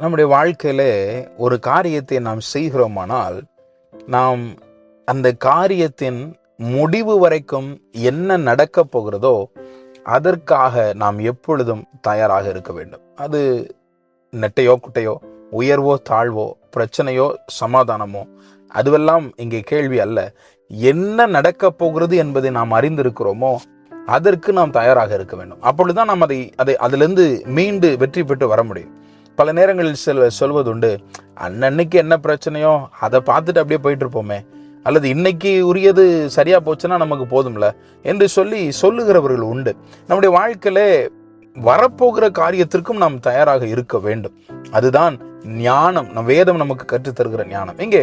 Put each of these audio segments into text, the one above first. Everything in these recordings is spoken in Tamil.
நம்முடைய வாழ்க்கையில ஒரு காரியத்தை நாம் செய்கிறோமானால், நாம் அந்த காரியத்தின் முடிவு வரைக்கும் என்ன நடக்கப் போகிறதோ அதற்காக நாம் எப்பொழுதும் தயாராக இருக்க வேண்டும். அது நெட்டையோ குட்டையோ, உயர்வோ தாழ்வோ, பிரச்சனையோ சமாதானமோ, அதுவெல்லாம் இங்கே கேள்வி அல்ல. என்ன நடக்கப் போகிறது என்பதை நாம் அறிந்திருக்கிறோமோ அதற்கு நாம் தயாராக இருக்க வேண்டும். அப்பொழுதுதான் நாம் அதிலிருந்து மீண்டு வெற்றி பெற்று வர முடியும். பல நேரங்களில் சொல்வதுண்டு, அன்னன்னைக்கு என்ன பிரச்சனையோ அதை பார்த்துட்டு அப்படியே போயிட்டு இருப்போமே, அல்லது இன்னைக்கு உரியது சரியா போச்சுன்னா நமக்கு போதும்ல என்று சொல்லுகிறவர்கள் உண்டு. நம்முடைய வாழ்க்கையில வரப்போகிற காரியத்திற்கும் நாம் தயாராக இருக்க வேண்டும். அதுதான் ஞானம். வேதம் நமக்கு கற்றுத் தருகிற ஞானம். இங்கே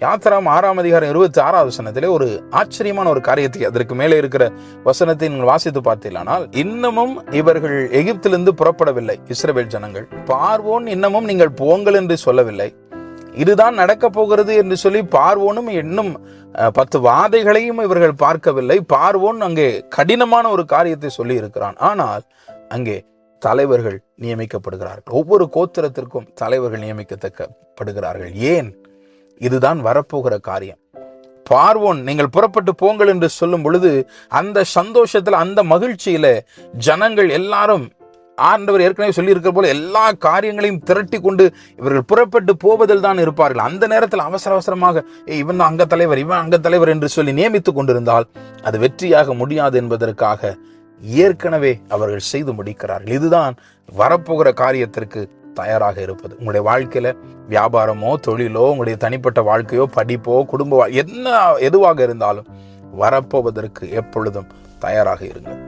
யாத்திராம் 6ஆம் அதிகாரம் 26வது வசனத்திலே ஒரு ஆச்சரியமான ஒரு காரியத்தை, அதற்கு மேலே இருக்கிற வசனத்தை நீங்கள் வாசித்து பார்த்தீர்களானால், இன்னமும் இவர்கள் எகிப்திலிருந்து புறப்படவில்லை. இஸ்ரவேல் ஜனங்கள் பார்வோன் இன்னமும் நீங்கள் போங்கள் என்று சொல்லவில்லை. இதுதான் நடக்க போகிறது என்று சொல்லி பார்வோனும் இன்னும் 10 வாதைகளையும் இவர்கள் பார்க்கவில்லை. பார்வோன் அங்கே கடினமான ஒரு காரியத்தை சொல்லி இருக்கிறான். ஆனால் அங்கே தலைவர்கள் நியமிக்கப்படுகிறார்கள். ஒவ்வொரு கோத்திரத்திற்கும் தலைவர்கள் நியமிக்கப்படுகிறார்கள். ஏன்? இதுதான் வரப்போகிற காரியம். பார்வோன் நீங்கள் புறப்பட்டு போங்கள் என்று சொல்லும் பொழுது அந்த சந்தோஷத்துல, அந்த மகிழ்ச்சியில ஜனங்கள் எல்லாரும், ஆண்டவர் ஏற்கனவே சொல்லி இருக்கிற போல, எல்லா காரியங்களையும் திரட்டி கொண்டு இவர்கள் புறப்பட்டு போவதில் தான் இருப்பார்கள். அந்த நேரத்தில் அவசரமாக இவன் அங்க தலைவர், இவன் அங்க தலைவர் என்று சொல்லி நியமித்துக் கொண்டிருந்தால் அது வெற்றியாக முடியாது என்பதற்காக ஏற்கனவே அவர்கள் செய்து முடிக்கிறார்கள். இதுதான் வரப்போகிற காரியத்திற்கு தயாராக இருப்பது. உங்களுடைய வாழ்க்கையில வியாபாரமோ, தொழிலோ, உங்களுடைய தனிப்பட்ட வாழ்க்கையோ, படிப்போ, குடும்ப எதுவாக இருந்தாலும் வரப்போவதற்கு எப்பொழுதும் தயாராக இருங்கள்.